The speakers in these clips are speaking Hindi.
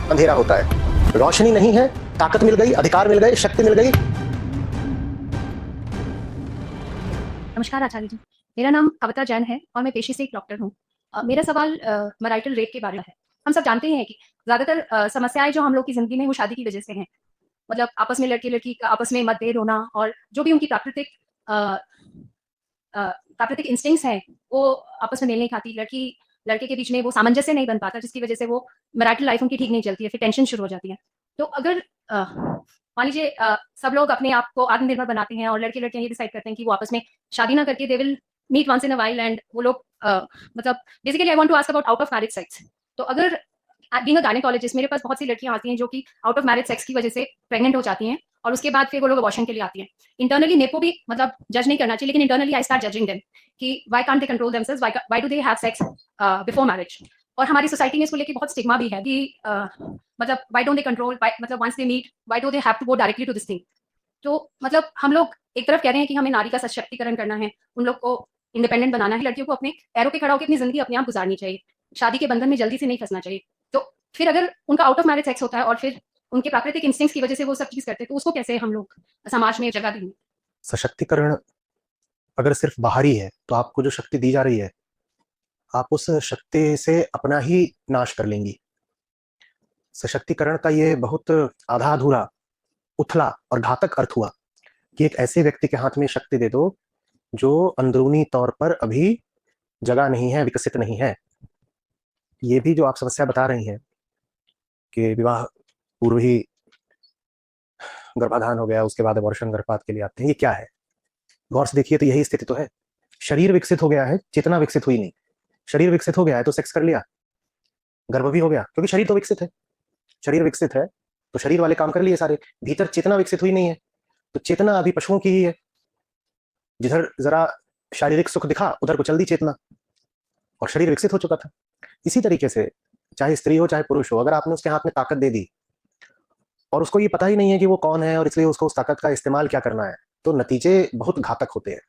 अंधेरा होता है। रोशनी नहीं है, ताकत मिल गई, अधिकार मिल गए, शक्ति मिल गई। नमस्कार आचार्य जी, मेरा नाम अवता जैन है और मैं पेशे से एक डॉक्टर हूँ। मेरा सवाल मैरिटल रेप के बारे में है। हम सब जानते हैं कि ज़्यादातर समस्याएं जो हम लोग की ज़िंदगी में वो शादी की वजह से हैं। मतलब आपस में लड़के-लड़की का आपस में मतभेद होना और जो भी उनकी अ प्राकृतिक इंस्टिंक्ट्स हैं, वो आपस में मेल नहीं खाती। लड़के के बीच में वो सामंजस्य नहीं बन पाता, जिसकी वजह से वो मैरिटल लाइफ उनकी ठीक नहीं चलती है, फिर टेंशन शुरू हो जाती है। तो अगर मान लीजिए सब लोग अपने आप को आत्मनिर्भर बनाते हैं और लड़के-लड़कियाँ ये डिसाइड करते हैं कि वो आपस में शादी ना करके they will meet once in a while and वो लोग मतलब basically I want to ask about out of marriage sex. तो अगर बीइंग अ गायनेकोलॉजिस्ट मेरे पास बहुत सी लड़कियाँ आती हैं जो कि आउट ऑफ मैरिज सेक्स की वजह से प्रेग्नेंट हो जाती हैं और उसके बाद फिर वो लोग अबॉर्शन के लिए आती हैं। इंटरनली मेरे को भी मतलब जज नहीं करना चाहिए, लेकिन internally I start judging them कि why can't they control themselves, why do they have sex before marriage. और हमारी सोसाइटी में इसको लेके बहुत स्टिग्मा भी है कि मतलब व्हाई डोंट दे कंट्रोल, मतलब once they meet why do they have to go directly to this thing. तो मतलब हम लोग एक तरफ कह रहे हैं कि हमें नारी का सशक्तिकरण करना है, उन लोग को इंडिपेंडेंट बनाना है, लड़कियों को अपने पैरों पे खड़ा होकर अपनी जिंदगी अपने आप गुजारनी चाहिए, शादी के बंधन में जल्दी से नहीं फंसना चाहिए। तो फिर अगर उनका आउट ऑफ मैरिज सेक्स होता है और फिर उनके प्राकृतिक इंस्टिंक्ट्स की वजह से वो सब चीज करते हैं, तो उसको कैसे हम लोग समाज में जगह देंगे? सशक्तिकरण अगर सिर्फ बाहरी है तो आपको जो शक्ति दी जा रही है, आप उस शक्ति से अपना ही नाश कर लेंगी। सशक्तिकरण का ये बहुत आधा अधूरा, उथला और घातक अर्थ हुआ कि एक ऐसे व्यक्ति के हाथ में शक्ति दे दो जो अंदरूनी तौर पर अभी जगह नहीं है, विकसित नहीं है। ये भी जो आप समस्या बता रही हैं कि विवाह पूर्व ही गर्भाधान हो गया, उसके बाद अबॉर्शन गर्भपात के लिए आते हैं, ये क्या है? गौर से देखिए तो यही स्थिति तो है। शरीर विकसित हो गया है, चेतना विकसित हुई नहीं। शरीर विकसित हो गया है तो सेक्स कर लिया, गर्भ भी हो गया, क्योंकि शरीर तो विकसित है। शरीर विकसित है तो शरीर वाले काम कर लिए सारे, भीतर चेतना विकसित हुई नहीं है। तो चेतना अभी पशुओं की ही है। जिधर जरा शारीरिक सुख दिखा उधर को चल दी चेतना, और शरीर विकसित हो चुका था। इसी तरीके से चाहे स्त्री हो चाहे पुरुष हो, अगर आपने उसके हाथ में ताकत दे दी और उसको ये पता ही नहीं है कि वो कौन है और इसलिए उसको उस ताकत का इस्तेमाल क्या करना है, तो नतीजे बहुत घातक होते हैं,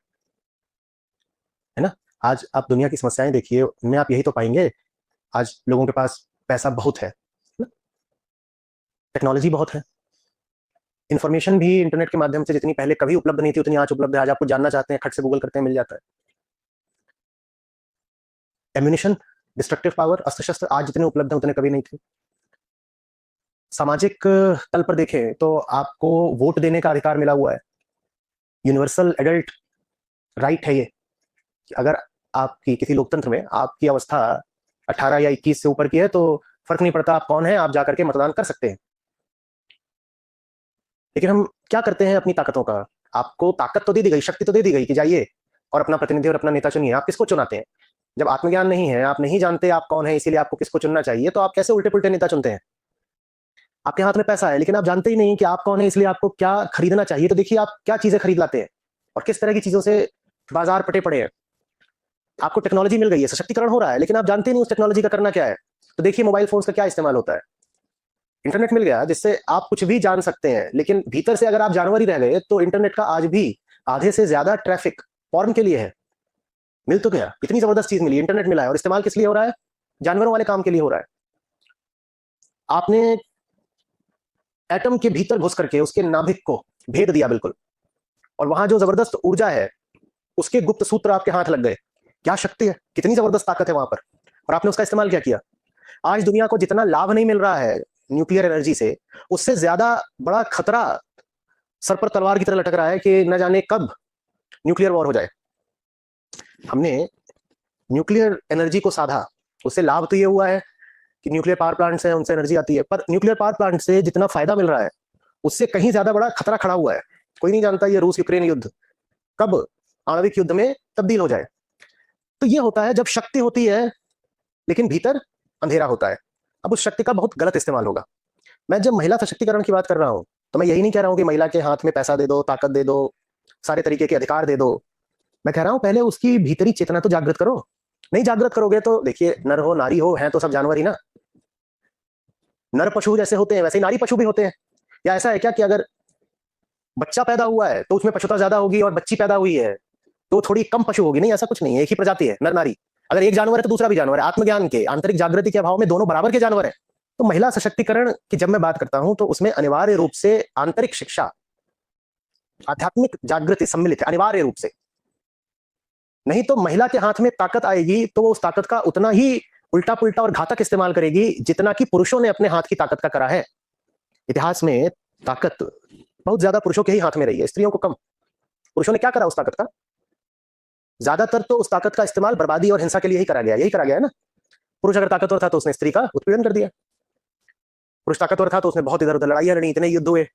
है ना? आज आप दुनिया की समस्याएं देखिए, उनमें आप यही तो पाएंगे। आज लोगों के पास पैसा बहुत है, टेक्नोलॉजी बहुत है, इन्फॉर्मेशन भी इंटरनेट के माध्यम से जितनी पहले कभी उपलब्ध नहीं थी उतनी आज उपलब्ध है। आज आपको जानना चाहते हैं, खट से गूगल करते हैं, मिल जाता है। एम्यूनिशन, डिस्ट्रक्टिव पावर, अस्त्र शस्त्र आज जितने उपलब्ध हैं उतने कभी नहीं थे। सामाजिक तल पर देखें तो आपको वोट देने का अधिकार मिला हुआ है, यूनिवर्सल एडल्ट राइट है ये, कि अगर आपकी किसी लोकतंत्र में आपकी अवस्था 18 या 21 से ऊपर की है तो फर्क नहीं पड़ता आप कौन है, आप जाकर के मतदान कर सकते हैं। लेकिन हम क्या करते हैं अपनी ताकतों का? आपको ताकत तो दे दी गई, शक्ति तो दे दी गई कि जाइए और अपना प्रतिनिधि और अपना नेता चुनिए। आप किसको चुनाते हैं? जब आत्मज्ञान नहीं है, आप नहीं जानते आप कौन है, इसीलिए आपको किसको चुनना चाहिए, तो आप कैसे उल्टे पुल्टे नेता चुनते हैं? आपके हाथ में पैसा है लेकिन आप जानते ही नहीं कि आप कौन है, इसलिए आपको क्या खरीदना चाहिए। तो देखिए आप क्या चीजें खरीद लाते हैं और किस तरह की चीजों से बाजार पटे पड़े हैं। आपको टेक्नोलॉजी मिल गई है, सशक्तिकरण हो रहा है, लेकिन आप जानते नहीं उस टेक्नोलॉजी का करना क्या है। तो देखिए मोबाइल फोन्स का क्या इस्तेमाल होता है। इंटरनेट मिल गया जिससे आप कुछ भी जान सकते हैं, लेकिन भीतर से अगर आप जानवर ही रह गए तो इंटरनेट का आज भी आधे से ज्यादा ट्रैफिक पॉर्न के लिए है। मिल तो गया, इतनी जबरदस्त चीज मिली, इंटरनेट मिला है, और इस्तेमाल किस लिए हो रहा है? जानवरों वाले काम के लिए हो रहा है। आपने एटम के भीतर घुस करके उसके नाभिक को भेद दिया बिल्कुल, और वहां जो जबरदस्त ऊर्जा है उसके गुप्त सूत्र आपके हाथ लग गए। क्या शक्ति है, कितनी जबरदस्त ताकत है वहां पर, और आपने उसका इस्तेमाल क्या किया? आज दुनिया को जितना लाभ नहीं मिल रहा है न्यूक्लियर एनर्जी से, उससे ज्यादा बड़ा खतरा सर पर तलवार की तरह लटक रहा है कि न जाने कब न्यूक्लियर वॉर हो जाए। हमने न्यूक्लियर एनर्जी को साधा, उससे लाभ तो ये हुआ है कि न्यूक्लियर पावर प्लांट्स हैं, उनसे एनर्जी आती है, पर न्यूक्लियर पावर प्लांट से जितना फायदा मिल रहा है उससे कहीं ज्यादा बड़ा खतरा खड़ा हुआ है। कोई नहीं जानता ये रूस यूक्रेन युद्ध कब आणविक युद्ध में तब्दील हो जाए। तो ये होता है जब शक्ति होती है लेकिन भीतर अंधेरा होता है। अब उस शक्ति का बहुत गलत इस्तेमाल होगा। मैं जब महिला सशक्तिकरण की बात कर रहा हूं तो मैं यही नहीं कह रहा हूं कि महिला के हाथ में पैसा दे दो, ताकत दे दो, सारे तरीके के अधिकार दे दो। मैं कह रहा हूं पहले उसकी भीतरी चेतना तो जागृत करो। नहीं जागृत करोगे तो देखिए, नर हो नारी हो, हैं तो सब जानवर ही ना। नर पशु जैसे होते हैं वैसे ही नारी पशु भी होते हैं। या ऐसा है क्या कि अगर बच्चा पैदा हुआ है तो उसमें पशुता ज्यादा होगी और बच्ची पैदा हुई है तो थोड़ी कम पशु होगी? नहीं, ऐसा कुछ नहीं है, एक ही प्रजाति है नर नारी। अगर एक जानवर है तो दूसरा भी जानवर है। आत्मज्ञान के, आंतरिक जागृति के अभाव में दोनों बराबर के जानवर है। तो महिला सशक्तिकरण की जब मैं बात करता हूं तो उसमें अनिवार्य रूप से आंतरिक शिक्षा, आध्यात्मिक जागृति सम्मिलित है, अनिवार्य रूप से। नहीं तो महिला के हाथ में ताकत आएगी तो वो उस ताकत का उतना ही उल्टा पुल्टा और घातक इस्तेमाल करेगी जितना कि पुरुषों ने अपने हाथ की ताकत का करा है। इतिहास में ताकत बहुत ज्यादा पुरुषों के ही हाथ में रही है, स्त्रियों को कम। पुरुषों ने क्या करा उस ताकत का? ज्यादातर तो उस ताकत का इस्तेमाल बर्बादी और हिंसा के लिए ही करा गया, यही करा गया है ना। पुरुष अगर ताकतवर था तो उसने स्त्री का उत्पीड़न कर दिया, पुरुष ताकतवर था तो उसने बहुत इधर उधर लड़ाइयां लड़ी, इतने युद्ध हुए,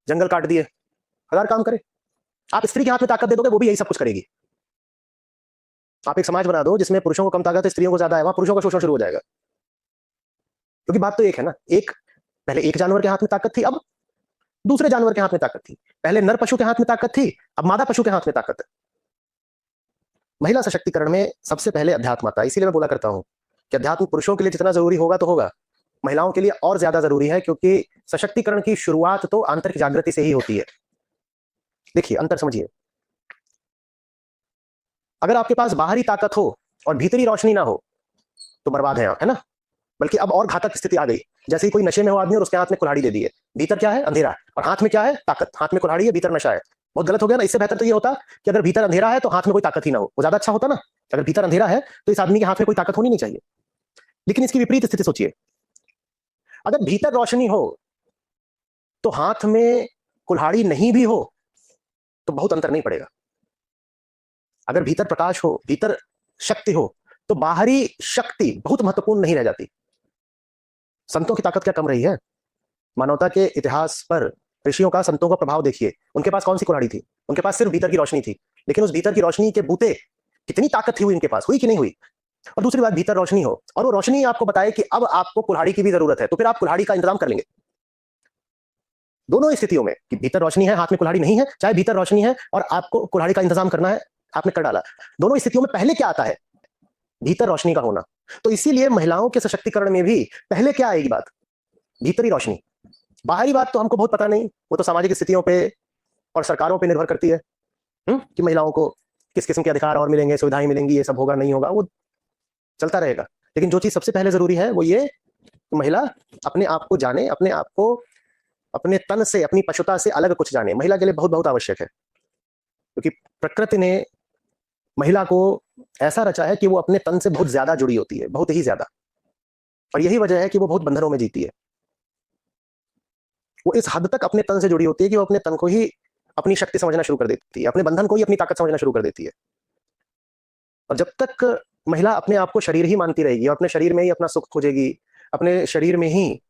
जंगल काट दिए, हजार काम करे। आप स्त्री के हाथ में ताकत दे दोगे वो भी यही सब कुछ करेगी। आप एक समाज बना दो जिसमें पुरुषों को कम ताकत है, स्त्रियों को ज्यादा है, वहां पुरुषों का शोषण शुरू हो जाएगा। क्योंकि बात तो एक है ना, एक पहले एक जानवर के हाथ में ताकत थी, अब दूसरे जानवर के हाथ में ताकत थी। पहले नर पशु के हाथ में ताकत थी, अब मादा पशु के हाथ में ताकत है। महिला सशक्तिकरण में सबसे पहले अध्यात्म आता है। इसीलिए मैं बोला करता हूं कि अध्यात्म पुरुषों के लिए जितना जरूरी होगा तो होगा, महिलाओं के लिए और ज्यादा जरूरी है, क्योंकि सशक्तिकरण की शुरुआत तो आंतरिक जागृति से ही होती है। देखिए अंतर समझिए, अगर आपके पास बाहरी ताकत हो और भीतरी रोशनी ना हो तो बर्बाद है आप, है ना। बल्कि अब और घातक स्थिति आ गई, जैसे ही कोई नशे में हो आदमी और उसके हाथ में कुल्हाड़ी दे दी है, भीतर क्या है? अंधेरा, और हाथ में क्या है? ताकत। हाथ में कुल्हाड़ी है, भीतर नशा है। बहुत गलत हो गया ना। इससे बेहतर तो ये होता कि अगर भीतर अंधेरा है तो हाथ में कोई ताकत ही ना हो, वो ज्यादा अच्छा होता ना। अगर भीतर अंधेरा है तो इस आदमी के हाथ में कोई ताकत होनी नहीं चाहिए। लेकिन इसकी विपरीत स्थिति सोचिए, अगर भीतर रोशनी हो तो हाथ में कुल्हाड़ी नहीं भी हो तो बहुत अंतर नहीं पड़ेगा। अगर भीतर प्रकाश हो, भीतर शक्ति हो, तो बाहरी शक्ति बहुत महत्वपूर्ण नहीं रह जाती। संतों की ताकत क्या कम रही है? मानवता के इतिहास पर ऋषियों का, संतों का प्रभाव देखिए। उनके पास कौन सी कुल्हाड़ी थी? उनके पास सिर्फ भीतर की रोशनी थी, लेकिन उस भीतर की रोशनी के बूते कितनी ताकत थी उनके पास, हुई कि नहीं हुई? और दूसरी बात, भीतर रोशनी हो और वो रोशनी आपको बताए कि अब आपको कुल्हाड़ी की भी जरूरत है, तो फिर आप कुल्हाड़ी का इंतजाम कर लेंगे। दोनों स्थितियों में, कि भीतर रोशनी है, हाथ में कुल्हाड़ी नहीं है, चाहे भीतर रोशनी है और आपको कुल्हाड़ी का इंतजाम करना है, आपने कर डाला। दोनों स्थितियों में पहले क्या आता है? भीतर रोशनी का होना। तो इसीलिए महिलाओं के सशक्तिकरण में भी पहले क्या आएगी बात? भीतरी रोशनी। बाहरी बात तो हमको बहुत पता नहीं, वो तो सामाजिक स्थितियों पे और सरकारों पे निर्भर करती है कि महिलाओं को किस किस्म के अधिकार और मिलेंगे, सुविधाएं मिलेंगी, ये सब होगा नहीं होगा, वो चलता रहेगा। लेकिन जो चीज सबसे पहले जरूरी है वो ये, महिला अपने आप को जाने, अपने आप को अपने तन से, अपनी पशुता से अलग कुछ जाने। महिला के लिए बहुत बहुत आवश्यक है, क्योंकि प्रकृति ने महिला को ऐसा रचा है कि वो अपने तन से बहुत ज्यादा जुड़ी होती है, बहुत ही ज्यादा। और यही वजह है कि वो बहुत बंधनों में जीती है। वो इस हद तक अपने तन से जुड़ी होती है कि वो अपने तन को ही अपनी शक्ति समझना शुरू कर देती है, अपने बंधन को ही अपनी ताकत समझना शुरू कर देती है। और जब तक महिला अपने आप को शरीर ही मानती रहेगी और अपने शरीर में ही अपना सुख खोजेगी, अपने शरीर में ही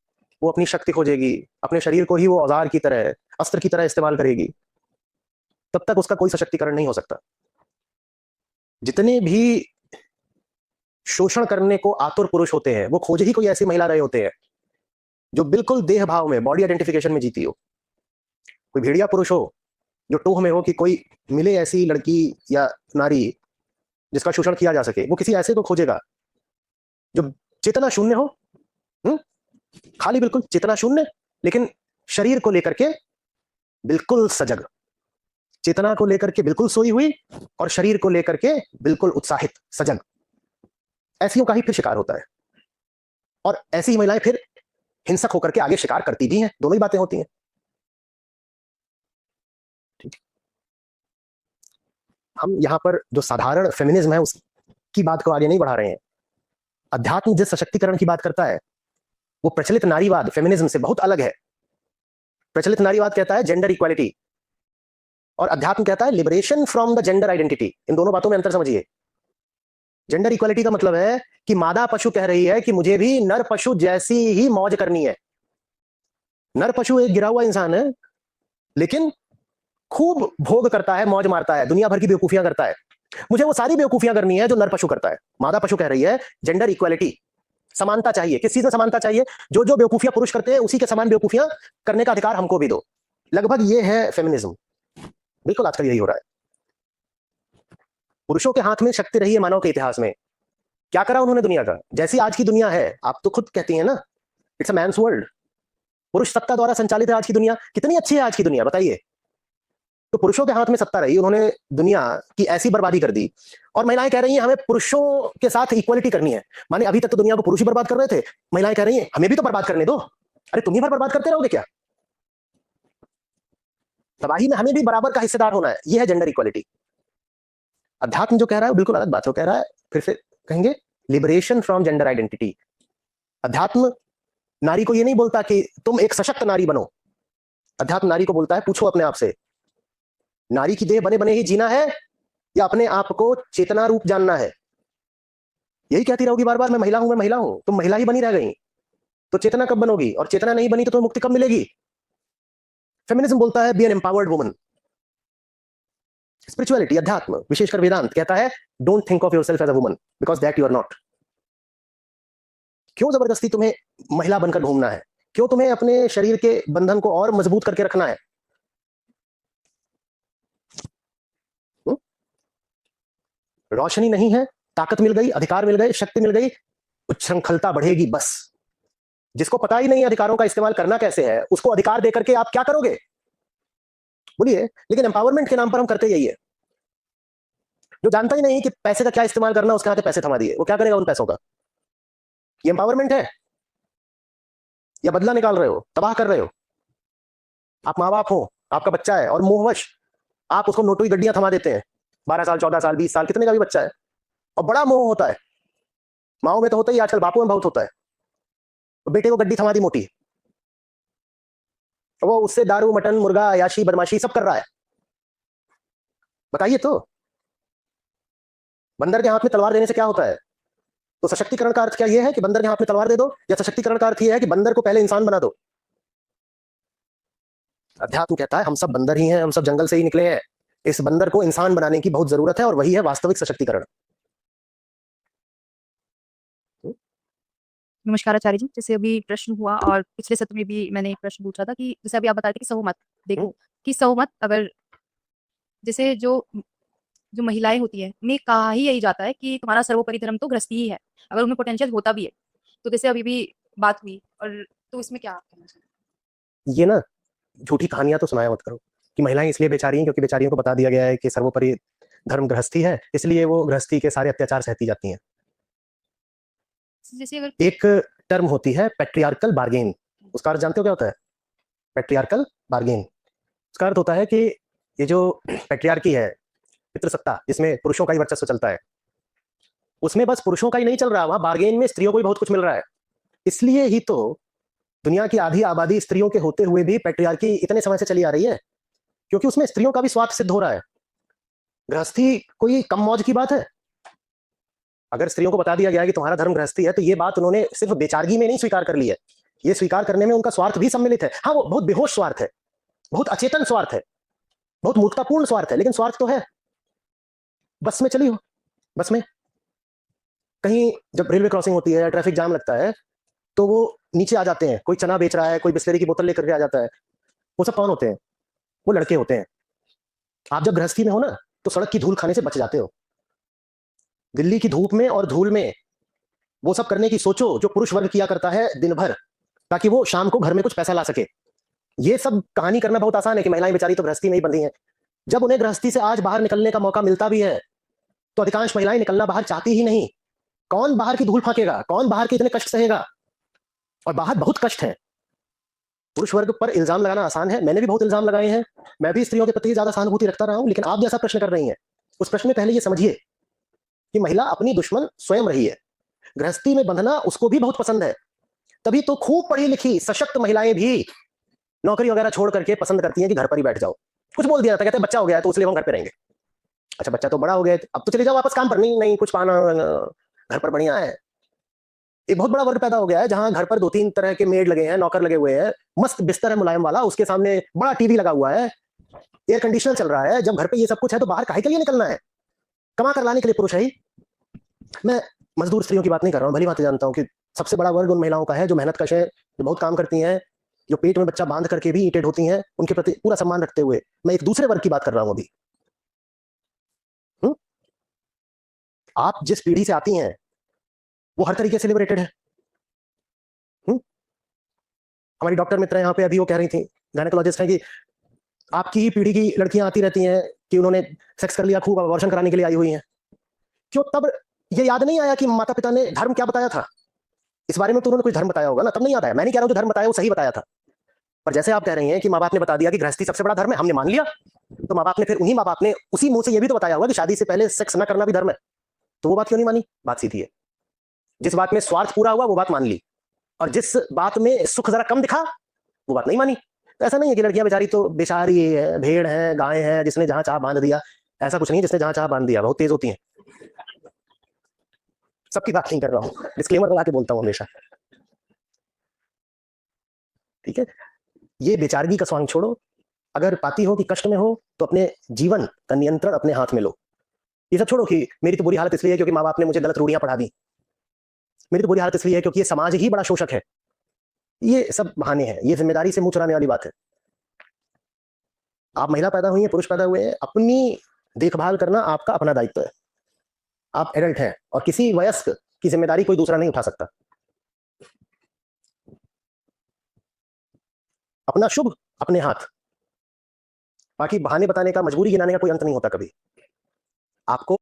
वो अपनी शक्ति खोजेगी, अपने शरीर को ही वो औजार की तरह, अस्त्र की तरह इस्तेमाल करेगी, तब तक उसका कोई सशक्तिकरण नहीं हो सकता। जितने भी शोषण करने को आतुर पुरुष होते हैं, वो खोज ही कोई ऐसी महिला रहे होते हैं जो बिल्कुल देह भाव में, बॉडी आइडेंटिफिकेशन में जीती हो। कोई भेड़िया पुरुष हो जो टोह में हो कि कोई मिले ऐसी लड़की या नारी जिसका शोषण किया जा सके, वो किसी ऐसे को खोजेगा जो चेतना शून्य हो, खाली बिल्कुल चेतना शून्य, लेकिन शरीर को लेकर के बिल्कुल सजग, चेतना को लेकर के बिल्कुल सोई हुई और शरीर को लेकर के बिल्कुल उत्साहित सजग। ऐसियों का ही फिर शिकार होता है, और ऐसी महिलाएं फिर हिंसक होकर के आगे शिकार करती भी हैं। दोनों ही बातें होती हैं। ठीक, हम यहां पर जो साधारण फेमिनिज्म है उसकी बात को आगे नहीं बढ़ा रहे हैं। अध्यात्म जिस सशक्तिकरण की बात करता है वो प्रचलित नारीवाद फेमिनिज्म से बहुत अलग है। प्रचलित नारीवाद कहता है जेंडर इक्वालिटी, और अध्यात्म कहता है liberation from the gender identity. इन दोनों बातों में अंतर समझिए। जेंडर इक्वालिटी का मतलब है कि मादा पशु कह रही है कि मुझे भी नर पशु जैसी ही मौज करनी है। नर पशु एक गिरा हुआ इंसान है, लेकिन खूब भोग करता है, मौज मारता है, दुनिया भर की बेवकूफियां करता है। मुझे वो सारी बेवकूफियां करनी है जो नर पशु करता है। मादा पशु कह रही है जेंडर इक्वालिटी, समानता चाहिए। किस चीज में समानता चाहिए? जो जो बेवकूफियां पुरुष करते हैं उसी के समान बेवकूफियां करने का अधिकार हमको भी दो। लगभग ये है फेमिनिज्म। बिल्कुल आजकल यही हो रहा है। पुरुषों के हाथ में शक्ति रही है मानव के इतिहास में। क्या करा उन्होंने दुनिया का? जैसी आज की दुनिया है, आप तो खुद कहती हैं ना, इट्स अ मैन्स वर्ल्ड। पुरुष सत्ता द्वारा संचालित है आज की दुनिया। कितनी अच्छी है आज की दुनिया, बताइए। तो पुरुषों के हाथ में सत्ता रही, उन्होंने दुनिया की ऐसी बर्बादी कर दी, और महिलाएं कह रही हैं हमें पुरुषों के साथ इक्वलिटी करनी है। माने अभी तक तो दुनिया को पुरुष ही बर्बाद कर रहे थे, महिलाएं कह रही हैं हमें भी तो बर्बाद करने दो। अरे तुम ही भर बर्बाद करते रहोगे क्या? तबाही में हमें भी बराबर का हिस्सेदार होना है। यह है जेंडर इक्वलिटी। अध्यात्म जो कह रहा है बिल्कुल अलग बात है। वो कह रहा है, फिर से कहेंगे, लिबरेशन फ्रॉम जेंडर आइडेंटिटी। अध्यात्म नारी को यह नहीं बोलता कि तुम एक सशक्त नारी बनो। अध्यात्म नारी को बोलता है, पूछो अपने आप से, नारी की देह बने बने ही जीना है या अपने आप को चेतना रूप जानना है? यही कहती रहोगी बार बार, मैं महिला हूं, मैं महिला हूं। तुम महिला ही बनी रह गई, तो चेतना कब बनोगी? और चेतना नहीं बनी तो तुम्हें मुक्ति कब मिलेगी? फेमिनिज्म बोलता है be an empowered woman. Spirituality, अध्यात्म, विशेषकर वेदांत कहता है don't think of yourself as a woman because that you are not. क्यों जबरदस्ती तुम्हें महिला बनकर घूमना है? क्यों तुम्हें अपने शरीर के बंधन को और मजबूत करके रखना है? रोशनी नहीं है, ताकत मिल गई, अधिकार मिल गए, शक्ति मिल गई, उच्छृंखलता बढ़ेगी बस। जिसको पता ही नहीं अधिकारों का इस्तेमाल करना कैसे है, उसको अधिकार देकर के आप क्या करोगे? बोलिए। लेकिन एम्पावरमेंट के नाम पर हम करते यही है। जो जानता ही नहीं कि पैसे का क्या इस्तेमाल करना, उसके हाथ पैसे थमा दिए, वो क्या करेगा उन पैसों का? ये एम्पावरमेंट है या बदला निकाल रहे हो, तबाह कर रहे हो? आप माँ बाप हो, आपका बच्चा है, और मोहवश आप उसको नोटों की गड्डियां थमा देते हैं। 12 साल, 14 साल, 20 साल, कितने का भी बच्चा है, और बड़ा मोह होता है। माओ में तो होता ही, आजकल बापों में बहुत होता है। तो बेटे को गड्डी थमा दी मोटी, वो उससे दारू, मटन, मुर्गा, अयाशी, बदमाशी सब कर रहा है। बताइए तो, बंदर के हाथ में तलवार देने से क्या होता है? तो सशक्तिकरण का अर्थ क्या यह है कि बंदर के हाथ में तलवार दे दो, या सशक्तिकरण का अर्थ यह है कि बंदर को पहले इंसान बना दो? अध्यात्म कहता है हम सब बंदर ही हैं, हम सब जंगल से ही निकले हैं। इस बंदर को इंसान बनाने की बहुत जरूरत है, और वही है वास्तविक सशक्तिकरण। नमस्कार आचार्य जी। जैसे अभी प्रश्न हुआ और पिछले सत्र में भी मैंने एक प्रश्न पूछा था कि जैसे अभी आप बता रहे थे कि सहमत, देखो कि सहमत, अगर जैसे जो जो महिलाएं होती है उन्हें कहा ही यही जाता है कि तुम्हारा सर्वोपरि धर्म तो गृहस्थी ही है, अगर उनमें पोटेंशियल होता भी है तो। जैसे अभी भी बात हुई, और तो इसमें क्या कहना चाहिए? ये ना झूठी कहानियां तो सुनाया मत करो कि महिलाएं इसलिए बेचारी हैं क्योंकि बेचारियों को बता दिया गया है कि सर्वोपरि धर्म गृहस्थी है, इसलिए वो गृहस्थी के सारे अत्याचार सहती जाती हैं। जैसे अगर एक टर्म होती है पेट्रियार्कल बार्गेन, उसका अर्थ जानते हो क्या होता है? पेट्रियार्कल बार्गेन, उसका अर्थ होता है कि ये जो पेट्रियार्की है, पितृसत्ता, जिसमें पुरुषों का ही वर्चस्व चलता है, उसमें बस पुरुषों का ही नहीं चल रहा, वहां बार्गेन में स्त्रियों को भी बहुत कुछ मिल रहा है। इसलिए ही तो दुनिया की आधी आबादी स्त्रियों के होते हुए भी पेट्रियार्की इतने समय से चली आ रही है, क्योंकि उसमें स्त्रियों का भी स्वार्थ सिद्ध हो रहा है। गृहस्थी कोई कम मौज की बात है? अगर स्त्रियों को बता दिया गया है कि तुम्हारा धर्म गृहस्थी है, तो ये बात उन्होंने सिर्फ बेचारगी में नहीं स्वीकार कर ली है, ये स्वीकार करने में उनका स्वार्थ भी सम्मिलित है। हाँ, वो बहुत बेहोश स्वार्थ है, बहुत अचेतन स्वार्थ है, बहुत मूर्खतापूर्ण स्वार्थ है, लेकिन स्वार्थ तो है। बस में चली हो, बस में कहीं जब रेलवे क्रॉसिंग होती है या ट्रैफिक जाम लगता है, तो वो नीचे आ जाते हैं, कोई चना बेच रहा है, कोई बिस्लेरी की बोतल लेकर के आ जाता है। वो सब कौन होते हैं? वो लड़के होते हैं। आप जब गृहस्थी में हो ना, तो सड़क की धूल खाने से बच जाते हो। दिल्ली की धूप में और धूल में वो सब करने की सोचो जो पुरुष वर्ग किया करता है दिन भर, ताकि वो शाम को घर में कुछ पैसा ला सके। ये सब कहानी करना बहुत आसान है कि महिलाएं बेचारी तो गृहस्थी में ही बंधी हैं। जब उन्हें गृहस्थी से आज बाहर निकलने का मौका मिलता भी है, तो अधिकांश महिलाएं निकलना बाहर चाहती ही नहीं। कौन बाहर की धूल फाकेगा? कौन बाहर के इतने कष्ट सहेगा? और बाहर बहुत कष्ट है। पुरुष वर्ग पर इल्जाम लगाना आसान है, मैंने भी बहुत इल्जाम लगाए हैं, मैं भी स्त्रियों के प्रति ज्यादा सहानुभूति रखता रहा हूं, लेकिन आप जैसा प्रश्न कर रही हैं, उस प्रश्न में पहले ये समझिए कि महिला अपनी दुश्मन स्वयं रही है। गृहस्थी में बंधना उसको भी बहुत पसंद है, तभी तो खूब पढ़ी लिखी सशक्त महिलाएं भी नौकरी वगैरह छोड़ करके पसंद करती हैं कि घर पर ही बैठ जाओ। कुछ बोल दिया जाता, कहते हैं बच्चा हो गया है तो इसलिए हम घर पे रहेंगे। अच्छा, बच्चा तो बड़ा हो गया, अब तो चले जाओ वापस काम पर। नहीं नहीं, कुछ पाना घर पर बढ़िया है। एक बहुत बड़ा वर्ग पैदा हो गया है जहां घर पर 2-3 तरह के मेड लगे हैं, नौकर लगे हुए हैं, मस्त बिस्तर है मुलायम वाला, उसके सामने बड़ा टीवी लगा हुआ है, एयर कंडीशनर चल रहा है। जब घर पे ये सब कुछ है तो बाहर काहे के लिए निकलना है? कमा कर लाने के लिए पुरुष है ही। मैं मजदूर स्त्रियों की बात नहीं कर रहा हूँ, भली बात जानता हूँ कि सबसे बड़ा वर्ग उन महिलाओं का है जो मेहनत कश है, जो बहुत काम करती हैं, जो पेट में बच्चा बांध करके भी ईंटें ढोती हैं, उनके प्रति पूरा सम्मान रखते हुए। मैं एक दूसरे वर्ग की बात कर रहा हूँ अभी। आप जिस पीढ़ी से आती हैं वो हर तरीके से लिबरेटेड है। हमारी डॉक्टर मित्र यहाँ पे अभी वो कह रही थी, गायनेकोलॉजिस्ट हैं, कि आपकी ही पीढ़ी की लड़कियां आती रहती हैं कि उन्होंने सेक्स कर लिया, खूब अबॉर्शन कराने के लिए आई हुई हैं। क्यों तब ये याद नहीं आया कि माता पिता ने धर्म क्या बताया था? इस बारे में तो उन्होंने कोई धर्म बताया होगा ना, तब नहीं याद आया। मैं नहीं कह रहा हूं जो धर्म बताया वो सही बताया था, पर जैसे आप कह रही हैं कि माँ बाप ने बता दिया कि गृहस्थी सबसे बड़ा धर्म है, हमने मान लिया, तो माँ बाप ने फिर उन्हीं माँ बाप ने उसी मुंह से ये भी तो बताया होगा कि शादी से पहले सेक्स ना करना भी धर्म है। तो वो बात क्यों नहीं मानी? बात सीधी है। जिस बात में स्वार्थ पूरा हुआ वो बात मान ली, और जिस बात में सुख जरा कम दिखा वो बात नहीं मानी। तो ऐसा नहीं है कि लड़कियां बेचारी तो बेचारी है, भेड़ है, गाय है, जिसने जहां चाह बांध दिया। ऐसा कुछ नहीं, जिसने जहां चाह बांध दिया। बहुत तेज होती है। सबकी बात नहीं कर रहा हूं, डिस्क्लेमर लगा के बोलता हूं हमेशा। ठीक है, ये बेचारगी का स्वांग छोड़ो। अगर पाती हो कि कष्ट में हो तो अपने जीवन का नियंत्रण अपने हाथ में लो। ये सब छोड़ो कि मेरी तो बुरी हालत इसलिए है क्योंकि माँ बाप ने मुझे गलत रूढ़ियां पढ़ा दी, मेरी तो बुरी हालत इसलिए है क्योंकि ये समाज ही बड़ा शोषक है। ये सब बहाने हैं, ये जिम्मेदारी से मुंह चुराने वाली बात है। आप महिला पैदा हुई हैं, पुरुष पैदा हुए हैं, अपनी देखभाल करना आपका अपना दायित्व है। आप एडल्ट हैं और किसी वयस्क की जिम्मेदारी कोई दूसरा नहीं उठा सकता। अपना शुभ अपने हाथ। बाकी बहाने बताने का, मजबूरी गिनाने का कोई अंत नहीं होता कभी। आपको